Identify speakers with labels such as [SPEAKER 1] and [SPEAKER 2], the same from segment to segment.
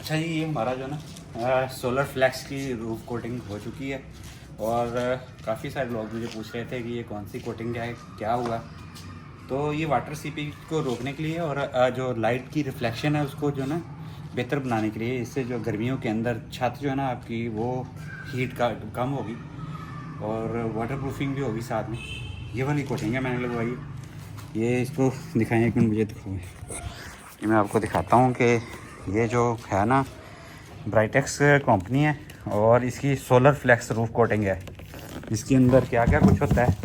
[SPEAKER 1] अच्छा जी, ये हमारा जो ना सोलर फ्लैक्स की रूफ कोटिंग हो चुकी है और काफ़ी सारे लोग मुझे पूछ रहे थे कि ये कौन सी कोटिंग है, क्या हुआ। तो ये वाटर सीपेज को रोकने के लिए और जो लाइट की रिफ्लेक्शन है उसको जो ना बेहतर बनाने के लिए, इससे जो गर्मियों के अंदर छत जो है ना आपकी वो हीट का कम होगी और वाटर प्रूफिंग भी होगी साथ में। ये वाली कोटिंग है मैंने लगवाई। ये इसको दिखाएं, एक मिनट मुझे दिखाएं। ये मैं आपको दिखाता हूँ कि ये जो है ना ब्राइटेक्स कंपनी है और इसकी सोलर फ्लैक्स रूफ कोटिंग है। इसके अंदर क्या क्या कुछ होता है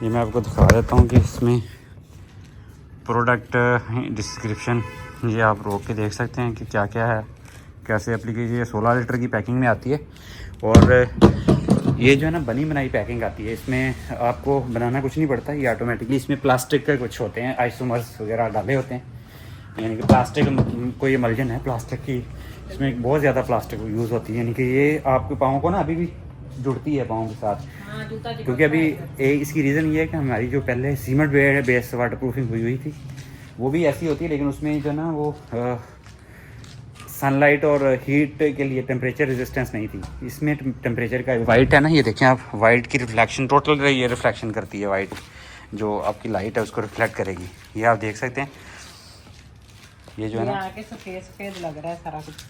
[SPEAKER 1] ये मैं आपको दिखा देता हूँ कि इसमें प्रोडक्ट डिस्क्रिप्शन ये आप रोक के देख सकते हैं कि क्या क्या है, कैसे एप्लीकेशन। ये 16 लीटर की पैकिंग में आती है और ये जो है ना बनी बनाई पैकिंग आती है। इसमें आपको बनाना कुछ नहीं पड़ता, ये ऑटोमेटिकली इसमें प्लास्टिक के कुछ होते हैं, आइसोमर्स वगैरह डाले होते हैं, यानी कि प्लास्टिक कोई इमल्जन है प्लास्टिक की। इसमें बहुत ज़्यादा प्लास्टिक यूज़ होती है, यानी कि ये आपके पाँव को ना अभी भी जुड़ती है पाँव के साथ। क्योंकि अभी इसकी रीज़न ये है कि हमारी जो पहले सीमेंट बेस वाटर प्रूफिंग हुई थी वो भी ऐसी होती है, लेकिन उसमें जो ना वो सनलाइट और हीट के लिए टेम्परेचर रेजिस्टेंस नहीं थी। इसमें टेम्परेचर का वाइट है ना, ये देखें आप, वाइट की रिफ्लेक्शन टोटल ये रिफ्लेक्शन करती है। वाइट जो आपकी लाइट है उसको रिफ्लेक्ट करेगी, ये आप देख सकते हैं। ये जो है ना
[SPEAKER 2] आके सफेद सफेद लग रहा है सारा कुछ।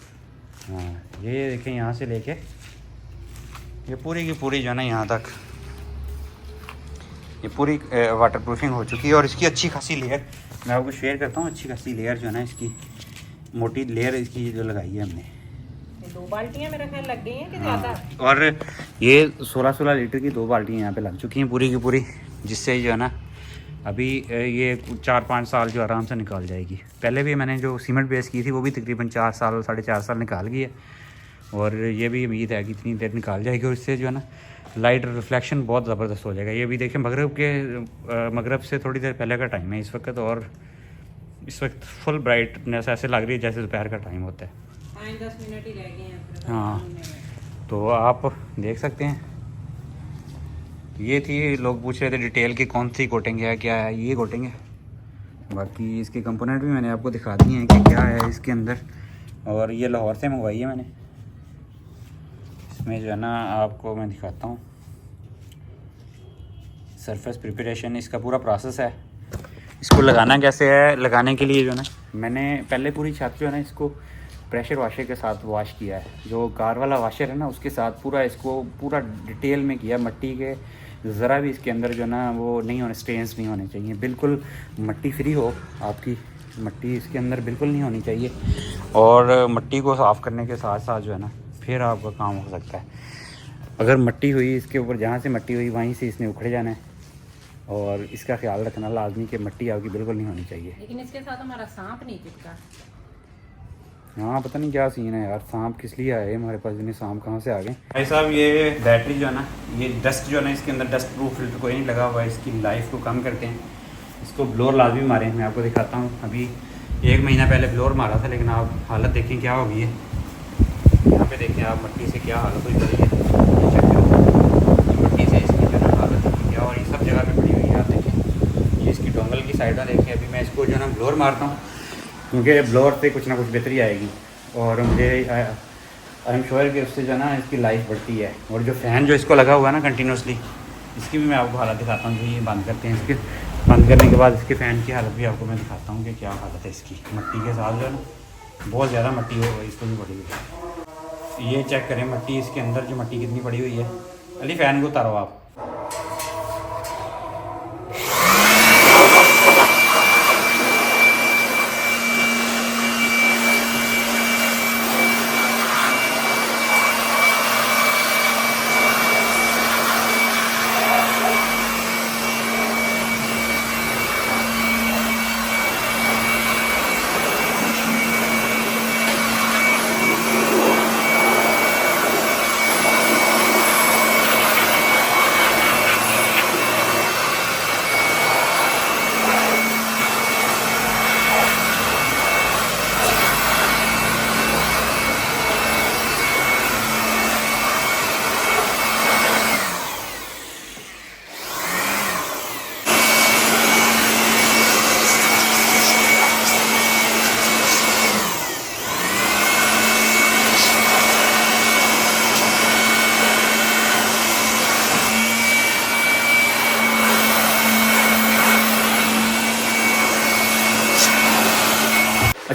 [SPEAKER 1] हाँ, ये देखें यहाँ से लेके ये पूरी की पूरी जो है ना यहाँ तक ये पूरी वाटर प्रूफिंग हो चुकी है। और इसकी अच्छी खासी लेयर मैं आपको शेयर करता हूँ। अच्छी खासी लेयर जो है ना इसकी मोटी लेयर इसकी जो लगाई है हमने।
[SPEAKER 2] 2 बाल्टियां मेरा ख्याल लग गई हैं कि
[SPEAKER 1] हाँ,
[SPEAKER 2] ज़्यादा।
[SPEAKER 1] और ये 16-16 लीटर की 2 बाल्टियाँ यहाँ पे लग चुकी हैं पूरी की पूरी, जिससे जो है ना अभी ये 4-5 साल जो आराम से निकाल जाएगी। पहले भी मैंने जो सीमेंट बेस की थी वो भी तकरीबन 4 साल 4.5 साल निकाल गई है और ये भी उम्मीद है कि इतनी देर निकाल जाएगी। और इससे जो है ना लाइट रिफ्लेक्शन बहुत ज़बरदस्त हो जाएगा। ये भी देखें मगरब से थोड़ी देर पहले का टाइम है इस वक्त, और इस वक्त फुल ब्राइटनेस ऐसे लग रही है जैसे दोपहर का टाइम होता है।
[SPEAKER 2] 5-10 मिनट ही रह गए हैं।
[SPEAKER 1] हाँ, तो आप देख सकते हैं। ये थी, लोग पूछ रहे थे डिटेल की कौन सी कोटिंग है, क्या है। ये कोटिंग है, बाकी इसके कंपोनेंट भी मैंने आपको दिखा दिए हैं कि क्या है इसके अंदर। और ये लाहौर से मंगवाई है मैंने। इसमें जो है ना आपको मैं दिखाता हूँ सरफेस प्रिपरेशन, इसका पूरा प्रोसेस है। इसको लगाना कैसे है, लगाने के लिए जो है ना मैंने पहले पूरी छत जो है ना इसको प्रेशर वाशर के साथ वॉश किया है। जो कार वाला वाशर है ना उसके साथ पूरा इसको पूरा डिटेल में किया। मट्टी के ज़रा भी इसके अंदर जो ना वो नहीं होने, स्टेन्स नहीं होने चाहिए, बिल्कुल मट्टी फ्री हो आपकी। मट्टी इसके अंदर बिल्कुल नहीं होनी चाहिए। और मट्टी को साफ़ करने के साथ साथ जो है ना फिर आपका काम हो सकता है। अगर मट्टी हुई इसके ऊपर, जहाँ से मट्टी हुई वहीं से इसने उखड़ जाना है। और इसका ख्याल रखना लाजमी कि मट्टी आपकी बिल्कुल नहीं होनी चाहिए।
[SPEAKER 2] लेकिन इसके साथ हमारा सांप नहीं चिपका।
[SPEAKER 1] हाँ, पता नहीं क्या सीन है यार, सांप किस लिए आए हमारे पास, इन्हें सांप कहाँ से आ गए। भाई साहब, ये बैटरी जो है ना, ये डस्ट जो है ना इसके अंदर डस्ट प्रूफ फिल्टर कोई नहीं लगा हुआ है। इसकी लाइफ को कम करते हैं। इसको ब्लोर लाजमी मारें, मैं आपको दिखाता हूँ। अभी 1 महीना पहले ब्लोर मारा था, लेकिन आप हालत देखें क्या हो गई है। यहाँ पे देखें आप, मट्टी से क्या हालत हुई पड़ी है। मट्टी से इसकी जो है ना हालत क्या, और ये सब जगह पे पड़ी हुई है। आप देखें, ये इसकी डोंगल की साइड में देखें। अभी मैं इसको जो है ना ब्लोर मारता हूँ, क्योंकि ब्लोअर से कुछ ना कुछ बेहतरी आएगी। और मुझे आई एम श्योर कि उससे जो है ना इसकी लाइफ बढ़ती है। और जो फ़ैन जो इसको लगा हुआ है ना कंटिन्यूसली, इसकी भी मैं आपको हालत दिखाता हूँ। जो ये बंद करते हैं, इसके बंद करने के बाद इसके फ़ैन की हालत भी आपको मैं दिखाता हूँ कि क्या हालत है इसकी। मट्टी के साथ जो है ना बहुत ज़्यादा मट्टी हो गई, इसको भी पड़ी हुई है। ये चेक करें मट्टी, इसके अंदर जो मट्टी कितनी पड़ी हुई है। अली फ़ैन को उतारो आप।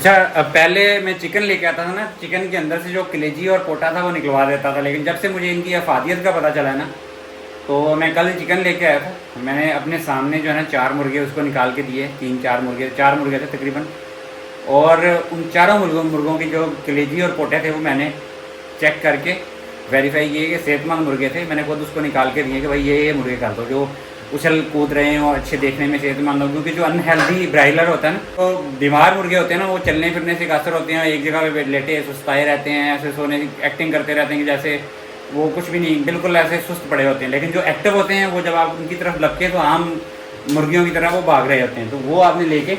[SPEAKER 1] अच्छा, पहले मैं चिकन लेके आता था ना, चिकन के अंदर से जो कलेजी और पोटा था वो निकलवा देता था, लेकिन जब से मुझे इनकी अफादियत का पता चला ना, तो मैं कल चिकन लेके आया था। मैंने अपने सामने जो है ना 4 मुर्गे उसको निकाल के दिए, 4 मुर्गे थे तकरीबन। और उन चारों मुर्गों की जो कलेजी और पोटे थे वो मैंने चेक करके वेरीफाई किए कि सेहतमंद मुर्गे थे। मैंने खुद उसको निकाल के दिए कि भाई ये मुर्गे कर दो जो उछल कूद रहे हैं और अच्छे देखने में सेहतमंद हो, क्योंकि जो अनहेल्दी ब्राइलर होता है ना, तो बीमार मुर्गे होते हैं ना, वो चलने फिरने से कासर होते हैं, एक जगह पे लेटे सुस्ताए रहते हैं, ऐसे सोने की एक्टिंग करते रहते हैं कि जैसे वो कुछ भी नहीं, बिल्कुल ऐसे सुस्त पड़े होते हैं। लेकिन जो एक्टिव होते हैं वो जब आप उनकी तरफ लपके तो आम मुर्गियों की तरह वो भाग रहे होते हैं। तो वो आपने लेके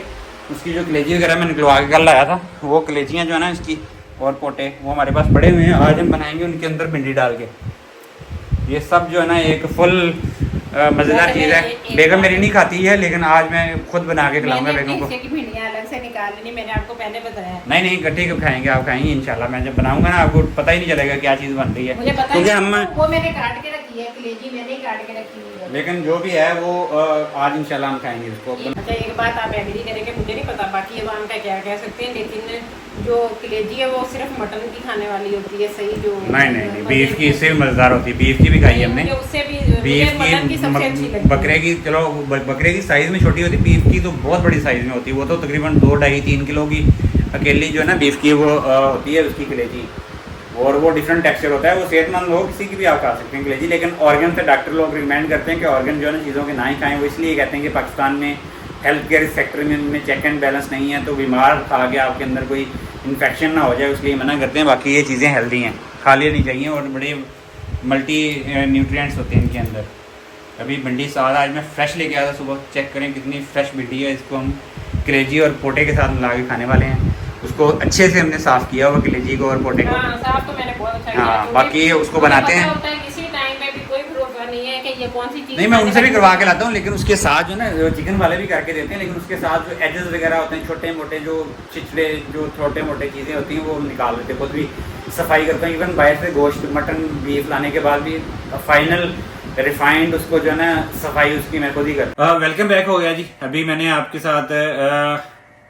[SPEAKER 1] उसकी जो कलेजी वगैरह मैं निकलवा के कल लाया था, वो कलेजियाँ जो है ना इसकी और पोटे वो हमारे पास पड़े हुए हैं। आज हम बनाएंगे उनके अंदर भिंडी डाल के। ये सब जो है ना एक फुल मज़ेदार चीज़ है। बेगम मेरी नहीं खाती है, लेकिन आज मैं खुद बना के खिलाऊंगा बेगम को।
[SPEAKER 2] भिंडियाँ अलग से निकाल लेनी, मैंने आपको पहले बताया।
[SPEAKER 1] नहीं इकट्ठे कब खाएंगे, आप खाएंगे इंशाल्लाह। मैं जब बनाऊंगा ना आपको पता ही नहीं चलेगा क्या चीज़ बन रही है,
[SPEAKER 2] मुझे पता
[SPEAKER 1] क्योंकि
[SPEAKER 2] है,
[SPEAKER 1] हम
[SPEAKER 2] वो मैंने काट के रखी है, कलेजी मैंने ही काट के रखी हुई है।
[SPEAKER 1] लेकिन जो भी है वो आज इंशाल्लाह हम खाएंगे उसको।
[SPEAKER 2] अच्छा, एक बात आप एग्री करेंगे, मुझे नहीं पता बाकी अवाम का क्या कह सकते हैं, लेकिन जो कलेजी है वो सिर्फ मटन की खाने वाली होती है, सही? जो
[SPEAKER 1] नहीं बीफ की इससे भी मज़ेदार होती है। बीफ की भी खाई हमने,
[SPEAKER 2] उससे भी
[SPEAKER 1] बीफ
[SPEAKER 2] मटन की सबसे अच्छी लगती है।
[SPEAKER 1] बकरे की, चलो बकरे की साइज़ में छोटी होती है, बीफ की तो बहुत बड़ी साइज़ में होती है। वो तो तकरीबन 2, 2.5, 3 किलो की अकेली जो है ना बीफ की वो होती है उसकी कलेजी, और वो डिफरेंट टेक्सचर होता है। वो सेहतमंद हो किसी की भी आप खा सकते हैं कलेजी, लेकिन ऑर्गन से डॉक्टर लोग रिकमेंड करते हैं कि ऑर्गन जो है ना चीज़ों के ना ही खाएं। वो इसलिए कहते हैं कि पाकिस्तान में हेल्थ केयर सेक्टर में उनमें चेक एंड बैलेंस नहीं है, तो बीमार खा के आपके अंदर कोई इन्फेक्शन ना हो जाए, इसलिए मना करते हैं। बाकी ये चीज़ें हेल्दी हैं, खा लेनी चाहिए, और बड़े मल्टी न्यूट्रिएंट्स होते हैं इनके अंदर। अभी भिंडी साल आज मैं फ्रेश लेके आया था सुबह, चेक करें कितनी फ्रेश भिंडी है। इसको हम कलेजी और पोटे के साथ मिला के खाने वाले हैं। उसको अच्छे से हमने साफ़ किया हुआ कलेजी को और पोटे को।
[SPEAKER 2] साफ तो मैंने बहुत अच्छा किया।
[SPEAKER 1] हाँ, बाकी उसको बनाते हैं।
[SPEAKER 2] किसी टाइम में भी कोई भरोसा नहीं है कि ये कौन सी चीज़।
[SPEAKER 1] नहीं, मैं उनसे भी करवा के लाता हूँ, लेकिन उसके साथ जो ना चिकन वाले भी करके देते हैं, लेकिन उसके साथ जो एजेस वगैरह होते हैं, छोटे मोटे जो छिछड़े जो छोटे मोटे चीज़ें होती हैं वो निकाल देते हैं। खुद भी सफाई करता हूँ। इवन बाहर से गोश्त मटन बीफ लाने के बाद भी फाइनल रिफाइंड उसको जो है ना सफाई उसकी मैं खुद ही करता हूँ। वेलकम बैक हो गया जी। अभी मैंने आपके साथ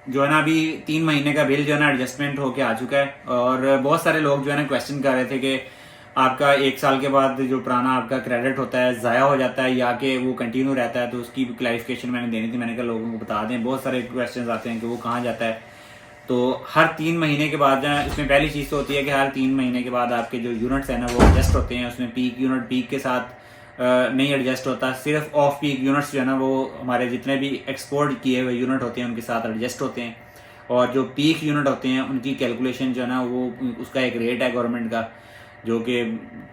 [SPEAKER 1] जो है ना अभी 3 महीने का बिल जो है ना एडजस्टमेंट होके आ चुका है, और बहुत सारे लोग जो है ना क्वेश्चन कर रहे थे कि आपका 1 साल के बाद जो पुराना आपका क्रेडिट होता है ज़ाया हो जाता है या कि वो कंटिन्यू रहता है, तो उसकी भी क्लैरिफिकेशन मैंने देनी थी। मैंने कहा लोगों को बता दें, बहुत सारे क्वेश्चन आते हैं कि वो कहाँ जाता है। तो हर 3 महीने के बाद इसमें पहली चीज़ तो होती है कि हर 3 महीने के बाद आपके जो यूनिट्स हैं ना वो एडजस्ट होते हैं। उसमें पीक यूनिट पीक के साथ नहीं एडजस्ट होता, सिर्फ ऑफ पीक यूनिट्स जो है ना वो हमारे जितने भी एक्सपोर्ट किए हुए यूनिट होते हैं उनके साथ एडजस्ट होते हैं। और जो पीक यूनिट होते हैं उनकी कैलकुलेशन जो है ना वो उसका एक रेट है गवर्नमेंट का, जो कि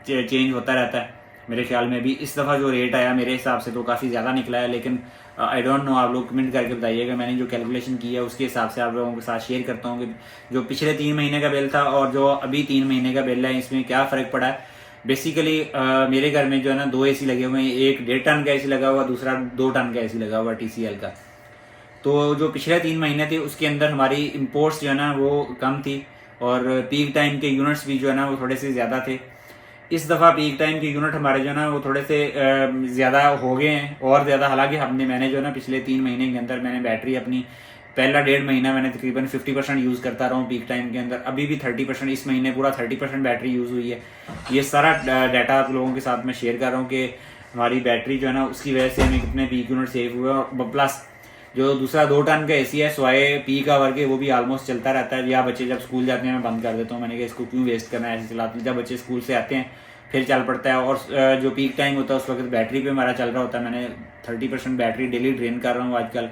[SPEAKER 1] चेंज होता रहता है। मेरे ख्याल में भी इस दफ़ा जो रेट आया मेरे हिसाब से तो काफ़ी ज़्यादा निकला है, लेकिन आई डोंट नो, आप लोग कमेंट करके बताइएगा। मैंने जो कैलकुलेशन की है उसके हिसाब से आप लोगों के साथ शेयर करता हूँ कि जो पिछले 3 महीने का बिल था और जो अभी 3 महीने का बिल है इसमें क्या फ़र्क पड़ा है। बेसिकली मेरे घर में जो है ना 2 AC लगे हुए हैं, एक 1.5 टन का AC लगा हुआ, दूसरा 2 टन का AC लगा हुआ TCL का। तो जो पिछले 3 महीने थे उसके अंदर हमारी इंपोर्ट्स जो है ना वो कम थी, और पीक टाइम के यूनिट्स भी जो है ना वो थोड़े से ज़्यादा थे। इस दफ़ा पीक टाइम के यूनिट हमारे जो है ना वो थोड़े से ज़्यादा हो गए हैं, और ज़्यादा। हालांकि मैंने जो है ना पिछले 3 महीने के अंदर मैंने बैटरी अपनी पहला 1.5 महीना मैंने तकरीबन 50% यूज़ करता रहा हूँ पीक टाइम के अंदर। अभी भी 30%, इस महीने पूरा 30% बैटरी यूज़ हुई है। ये सारा डाटा आप लोगों के साथ मैं शेयर कर रहा हूँ कि हमारी बैटरी जो है ना उसकी वजह से हमें कितने पीक यूनिट सेव हुए। और प्लस जो दूसरा 2 टन का AC है स्वाए पीक आवर के, वो भी ऑलमोस्ट चलता रहता है। या बच्चे जब स्कूल जाते हैं मैं बंद कर देता हूँ, मैंने कहा इसको क्यों वेस्ट करना है, ऐसे चलाते हैं। जब बच्चे स्कूल से आते हैं फिर चल पड़ता है। और जो पीक टाइम होता है उस वक्त बैटरी पे हमारा चल रहा होता है। मैंने 30% बैटरी डेली ड्रेन कर रहा हूँ आजकल,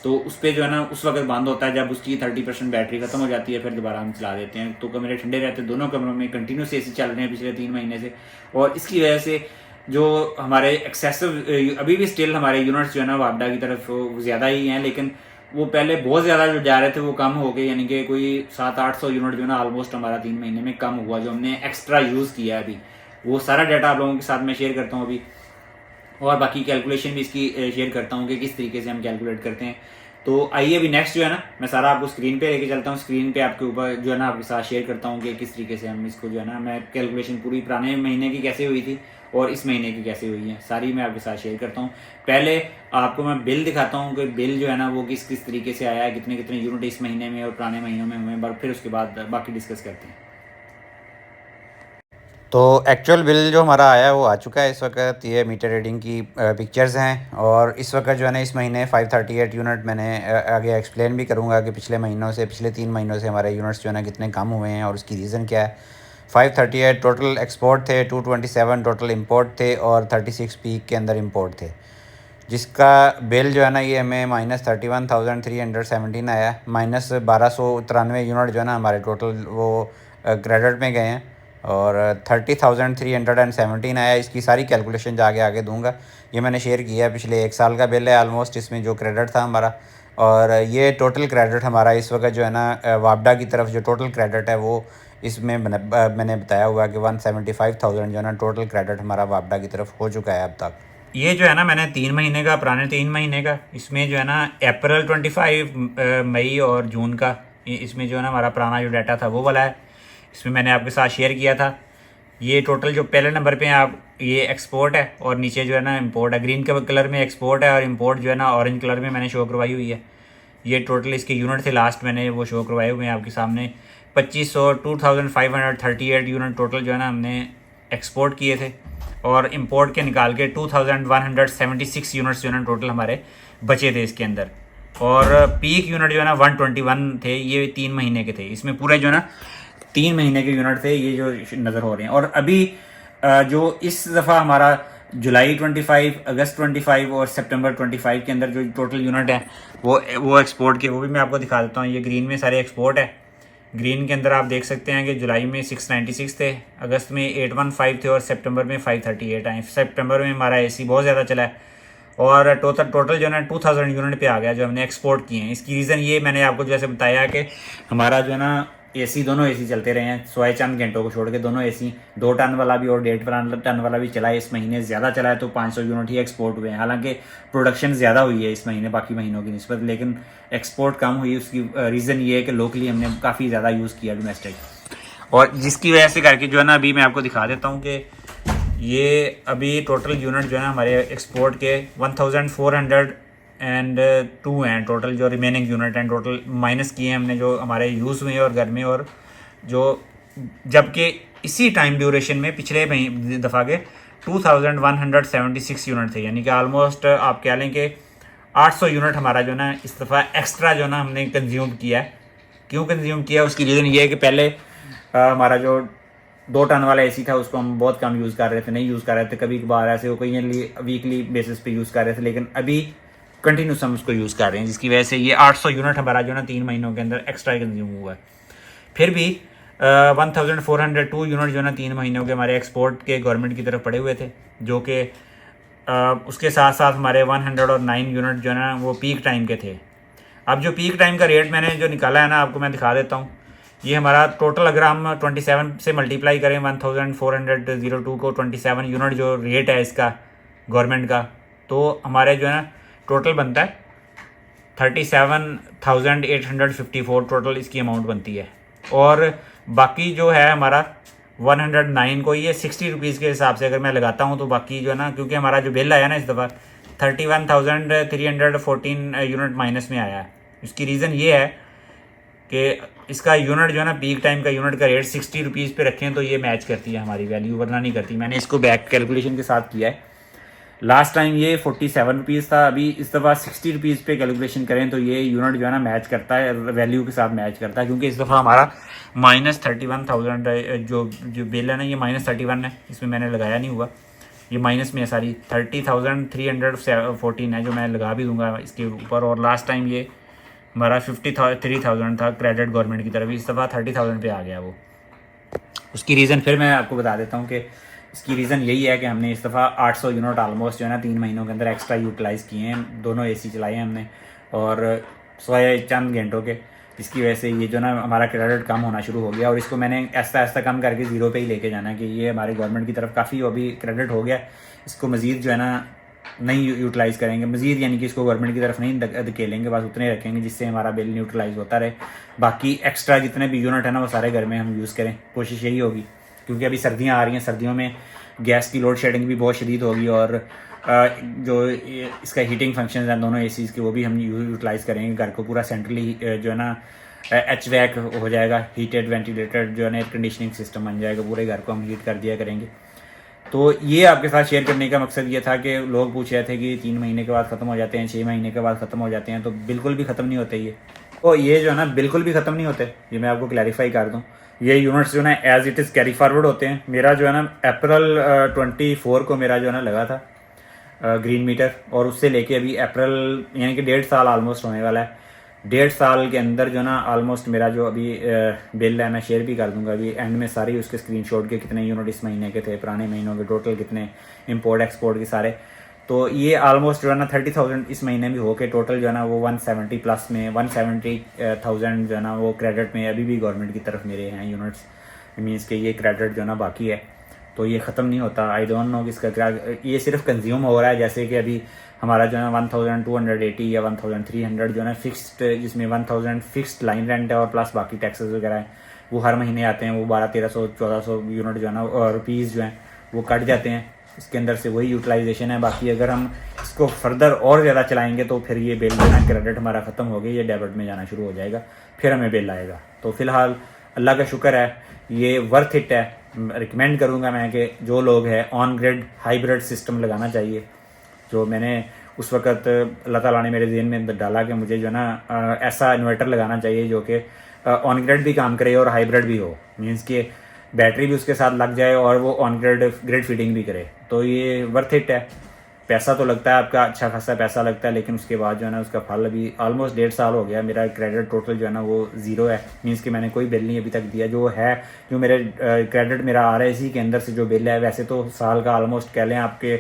[SPEAKER 1] तो उस पर जो है ना उस वक्त बंद होता है जब उसकी 30% बैटरी खत्म हो जाती है, फिर दोबारा हम चला देते हैं। तो कमरे ठंडे रहते हैं, दोनों कमरों में कंटिन्यूस AC चल रहे हैं पिछले 3 महीने से। और इसकी वजह से जो हमारे एक्सेसिव अभी भी स्टिल हमारे यूनिट्स जो है ना वापडा की तरफ ज़्यादा ही हैं, लेकिन वो पहले बहुत ज़्यादा जो जा रहे थे वो कम हो गए। यानी कि कोई 700-800 यूनिट जो है ना ऑलमोस्ट हमारा 3 महीने में कम हुआ, जो हमने एक्स्ट्रा यूज़ किया है अभी। वो सारा डाटा आप लोगों के साथ मैं शेयर करता हूँ अभी, और बाकी कैलकुलेशन भी इसकी शेयर करता हूँ कि किस तरीके से हम कैलकुलेट करते हैं। तो आइए अभी नेक्स्ट जो है ना मैं सारा आपको स्क्रीन पे लेके चलता हूँ। स्क्रीन पे आपके ऊपर जो है ना आपके साथ शेयर करता हूँ कि किस तरीके से हम इसको जो है ना मैं कैलकुलेशन पूरी पुराने महीने की कैसे हुई थी और इस महीने की कैसे हुई हैं, सारी मैं आपके साथ शेयर करता हूँ। पहले आपको मैं बिल दिखाता हूँ कि बिल जो है ना वो किस किस तरीके से आया है, कितने कितने यूनिट इस महीने में और पुराने महीनों में हुए, फिर उसके बाद बाकी डिस्कस करते हैं।
[SPEAKER 3] तो एक्चुअल बिल जो हमारा आया है वो आ चुका है इस वक्त। ये मीटर रीडिंग की पिक्चर्स हैं और इस वक्त जो है ना इस महीने 538 यूनिट, मैंने आगे एक्सप्लेन भी करूँगा कि पिछले महीनों से, पिछले 3 महीनों से हमारे यूनिट्स जो है ना कितने कम हुए हैं और उसकी रीज़न क्या है। 538 टोटल एक्सपोर्ट थे, 227 टोटल इंपोर्ट थे और 36 पीक के अंदर इंपोर्ट थे, जिसका बिल जो है ना ये हमें -31,317 आया। -1293 यूनिट जो है ना हमारे टोटल वो क्रेडिट में गए हैं और 30,317 आया। इसकी सारी कैलकुलेशन जाके आगे दूंगा। ये मैंने शेयर किया है, पिछले 1 साल का बिल है आलमोस्ट इसमें जो क्रेडिट था हमारा। और ये टोटल क्रेडिट हमारा इस वक्त जो है ना वापडा की तरफ जो टोटल क्रेडिट है वो इसमें मैंने बताया हुआ है कि 175,000 जो है ना टोटल क्रेडिट हमारा वापडा की तरफ हो चुका है अब तक।
[SPEAKER 1] ये जो है ना मैंने 3 महीने का, पुराने 3 महीने का, इसमें जो है ना अप्रैल 25, मई और जून का, इसमें जो है ना हमारा पुराना जो डाटा था वो वाला है, इसमें मैंने आपके साथ शेयर किया था। ये टोटल जो पहले नंबर पे आप ये एक्सपोर्ट है और नीचे जो है ना इंपोर्ट है। ग्रीन कलर में एक्सपोर्ट है और इंपोर्ट जो है ना ऑरेंज कलर में मैंने शो करवाई हुई है। ये टोटल इसके यूनिट थे, लास्ट मैंने वो शो करवाए हुए हैं आपके सामने। 2538 यूनिट टोटल जो है ना हमने एक्सपोर्ट किए थे और इंपोर्ट के निकाल के 2176 यूनिट्स जो है ना टोटल हमारे बचे थे इसके अंदर। और पीक यूनिट जो है ना 121 थे, ये 3 महीने के थे। इसमें पूरे जो है ना 3 महीने के यूनिट थे ये जो नज़र हो रहे हैं। और अभी जो इस दफ़ा हमारा जुलाई 25, अगस्त 25 और सितंबर 25 के अंदर जो टोटल यूनिट है वो एक्सपोर्ट के, वो भी मैं आपको दिखा देता हूँ। ये ग्रीन में सारे एक्सपोर्ट है। ग्रीन के अंदर आप देख सकते हैं कि जुलाई में 696 थे, अगस्त में 815 थे और सितंबर में 538 आए। सितंबर में हमारा एसी बहुत ज़्यादा चला है और टोटल जो है ना 2000 यूनिट पे आ गया जो हमने एक्सपोर्ट किए हैं। इसकी रीज़न ये मैंने आपको जैसे बताया कि हमारा जो है ना एसी, दोनों एसी चलते रहे हैं, सोए चंद घंटों को छोड़ के दोनों एसी, 2 टन वाला भी और 1.5 टन वाला भी चला है। इस महीने ज़्यादा चला है तो 500 यूनिट ही एक्सपोर्ट हुए हैं। हालांकि प्रोडक्शन ज़्यादा हुई है इस महीने बाकी महीनों की निस्बत, लेकिन एक्सपोर्ट कम हुई। उसकी रीज़न ये है कि लोकली हमने काफ़ी ज़्यादा यूज़ किया डोमेस्टिक, और जिसकी वजह से करके जो है ना अभी मैं आपको दिखा देता हूँ कि ये अभी टोटल यूनिट जो है ना हमारे एक्सपोर्ट के 1402 हैं टोटल, जो रिमेनिंग यूनिट हैं टोटल माइनस किए हैं हमने जो हमारे यूज़ हुए हैं और घर में। और जो जबकि इसी टाइम ड्यूरेशन में पिछले दफ़ा के 2176 यूनिट थे, यानी कि आलमोस्ट आप कह लें कि 800 यूनिट हमारा जो ना इस दफ़ा एक्स्ट्रा जो ना हमने कंज्यूम किया है। क्यों कंज्यूम किया, उसकी रीज़न ये है कि पहले हमारा जो 2 टन वाला एसी था उसको हम बहुत कम यूज़ कर रहे थे, नहीं यूज़ कर रहे थे, कभी कभार ऐसे वो कहीं वीकली बेसिस पे यूज़ कर रहे थे, लेकिन अभी कंटिन्यूस हम उसको यूज़ कर रहे हैं, जिसकी वजह से ये 800 यूनिट हमारा जो ना 3 महीनों के अंदर एक्स्ट्रा कंज्यूम हुआ है। फिर भी 1402 यूनिट जो ना 3 महीनों के हमारे एक्सपोर्ट के गवर्नमेंट की तरफ पड़े हुए थे, जो कि उसके साथ साथ हमारे 109 यूनिट जो है ना वो पीक टाइम के थे। अब जो पीक टाइम का रेट मैंने जो निकाला है ना आपको मैं दिखा देता हूँ। ये हमारा टोटल अगर हम 27 से मल्टीप्लाई करें 1402 को 27 यूनिट जो रेट है इसका गवर्नमेंट का, तो हमारे जो है ना टोटल बनता है 37,854 टोटल इसकी अमाउंट बनती है। और बाकी जो है हमारा 109 को ये 60 रुपीज़ के हिसाब से अगर मैं लगाता हूँ तो बाकी जो है ना, क्योंकि हमारा जो बिल आया ना इस दफ़ा 31,314 यूनिट माइनस में आया है। इसकी रीज़न ये है कि इसका यूनिट जो है ना पीक टाइम का यूनिट का रेट 60 रुपीज़ पे रखें तो ये मैच करती है हमारी वैल्यू, वरना नहीं करती। मैंने इसको बैक कैलकुलेशन के साथ किया है। लास्ट टाइम ये 47 रुपीज़ था, अभी इस दफ़ा 60 रुपीज़ पे कैलकुलेशन करें तो ये यूनिट जो है ना मैच करता है, वैल्यू के साथ मैच करता है। क्योंकि इस दफ़ा हमारा -31,000 जो बिल है ना ये -31 है, इसमें मैंने लगाया नहीं हुआ, ये माइनस में है सारी। 30,314 है जो मैं लगा भी दूंगा इसके ऊपर। और लास्ट टाइम ये हमारा 53,000 था क्रेडिट गवर्नमेंट की तरफ, इस दफ़ा 30,000 पे आ गया वो। उसकी रीज़न फिर मैं आपको बता देता हूँ कि इसकी रीज़न यही है कि हमने इस दफ़ा 800 यूनिट ऑलमोस्ट जो है ना 3 महीनों के अंदर एक्स्ट्रा यूटिलाइज़ किए हैं। दोनों एसी चलाए हैं हमने और सोए चंद घंटों के, जिसकी वजह से ये जो ना हमारा क्रेडिट कम होना शुरू हो गया। और इसको मैंने ऐसा कम करके 0 पे ही लेके जाना है कि ये हमारे गवर्नमेंट की तरफ काफ़ी अभी क्रेडिट हो गया। इसको मज़ीद जो है ना नहीं यूटिलाइज़ करेंगे मज़ीद, यानी कि इसको गवर्नमेंट की तरफ नहीं धकेलेंगे, बस उतने रखेंगे जिससे हमारा बिल न्यूट्रलाइज होता रहे। बाकी एक्स्ट्रा जितने भी यूनिट है ना वो सारे घर में हम यूज़ करें, कोशिश यही होगी। क्योंकि अभी सर्दियाँ आ रही हैं, सर्दियों में गैस की लोड शेडिंग भी बहुत शदीद होगी और जो इसका हीटिंग फंक्शन हैं दोनों एसीज़ के वो भी हम यूटिलाइज़ करेंगे। घर को पूरा सेंट्रली जो है ना HVAC हो जाएगा, हीटेड वेंटिलेटेड जो है ना एयर कंडीशनिंग सिस्टम बन जाएगा, पूरे घर को हम हीट कर दिया करेंगे। तो ये आपके साथ शेयर करने का मकसद ये था कि लोग पूछ रहे थे कि 3 महीने के बाद ख़त्म हो जाते हैं, 6 महीने के बाद ख़त्म हो जाते हैं, तो बिल्कुल भी ख़त्म नहीं होते ये। तो ये जो है ना बिल्कुल भी ख़त्म नहीं होते, ये मैं आपको क्लैरिफाई कर दूँ। ये यूनिट्स जो है ना as it is carry forward होते हैं। मेरा जो है ना अप्रैल 24 को मेरा जो है ना लगा था ग्रीन मीटर, और उससे लेके अभी अप्रैल यानी कि 1.5 साल ऑलमोस्ट होने वाला है। 1.5 साल के अंदर जो ना ऑलमोस्ट मेरा जो अभी बिल है मैं शेयर भी कर दूंगा अभी एंड में सारी उसके स्क्रीनशॉट के कितने यूनिट इस महीने के थे, पुराने महीनों के टोटल कितने, इंपोर्ट एक्सपोर्ट के सारे। तो ये ऑलमोस्ट जो है ना 30,000 इस महीने भी हो के टोटल जो है ना वो 170 प्लस में 170,000 जो है ना वो क्रेडिट में अभी भी गवर्नमेंट की तरफ मेरे हैं यूनिट्स। मीन्स कि ये क्रेडिट जो है ना बाकी है, तो ये ख़त्म नहीं होता। आई डोंट नो किसका क्या, ये सिर्फ कंज्यूम हो रहा है। जैसे कि अभी हमारा जो है 1280 या 1300 जो है ना फिक्स्ड, जिसमें 1000 फिक्स्ड लाइन रेंट है और प्लस बाकी टैक्सेस वगैरह हैं वो हर महीने आते हैं। वो 1200-1300-1400 यूनिट जो है ना रुपीज़ जो हैं वो कट जाते हैं, इसके अंदर से वही यूटिलाइजेशन है। बाकी अगर हम इसको फर्दर और ज़्यादा चलाएंगे तो फिर ये बिल जो है क्रेडिट हमारा ख़त्म हो गया, ये डेबिट में जाना शुरू हो जाएगा, फिर हमें बिल आएगा। तो फिलहाल अल्लाह का शुक्र है, ये वर्थ इट है। रिकमेंड करूँगा मैं कि जो लोग हैं ऑन ग्रिड हाइब्रिड सिस्टम लगाना चाहिए। जो मैंने उस वक़्त अल्लाह ताला ने मेरे ज़हन में डाला कि मुझे जो है ना ऐसा इन्वर्टर लगाना चाहिए जो कि ऑन ग्रिड भी काम करे और हाइब्रिड भी हो। मीन्स कि बैटरी भी उसके साथ लग जाए और वो ऑन ग्रिड फीडिंग भी करे। तो ये वर्थ इट है। पैसा तो लगता है आपका, अच्छा खासा पैसा लगता है, लेकिन उसके बाद जो है ना उसका फल अभी ऑलमोस्ट 1.5 साल हो गया। मेरा क्रेडिट टोटल जो है ना वो 0 है। मीन्स कि मैंने कोई बिल नहीं अभी तक दिया। जो है जो मेरे क्रेडिट मेरा आ रहा है इसी के अंदर से जो बिल है, वैसे तो साल का ऑलमोस्ट कह लें आपके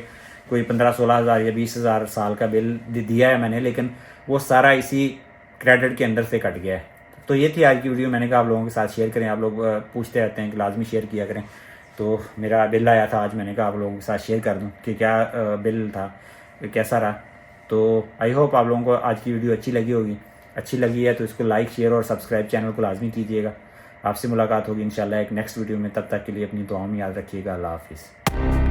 [SPEAKER 1] कोई 15-16 हज़ार या 20,000 साल का बिल दिया है मैंने, लेकिन वो सारा इसी क्रेडिट के अंदर से कट गया है। तो ये थी आज की वीडियो। मैंने कहा आप लोगों के साथ शेयर करें, आप लोग पूछते रहते हैं कि लाजमी शेयर किया करें। तो मेरा बिल आया था आज, मैंने कहा आप लोगों के साथ शेयर कर दूं कि क्या बिल था, कैसा रहा। तो आई होप आप लोगों को आज की वीडियो अच्छी लगी होगी। अच्छी लगी है तो इसको लाइक शेयर और सब्सक्राइब चैनल को लाजमी कीजिएगा। आपसे मुलाकात होगी इंशाल्लाह एक नेक्स्ट वीडियो में। तब तक के लिए अपनी दुआओं में याद रखिएगा। अल्लाह हाफिज़।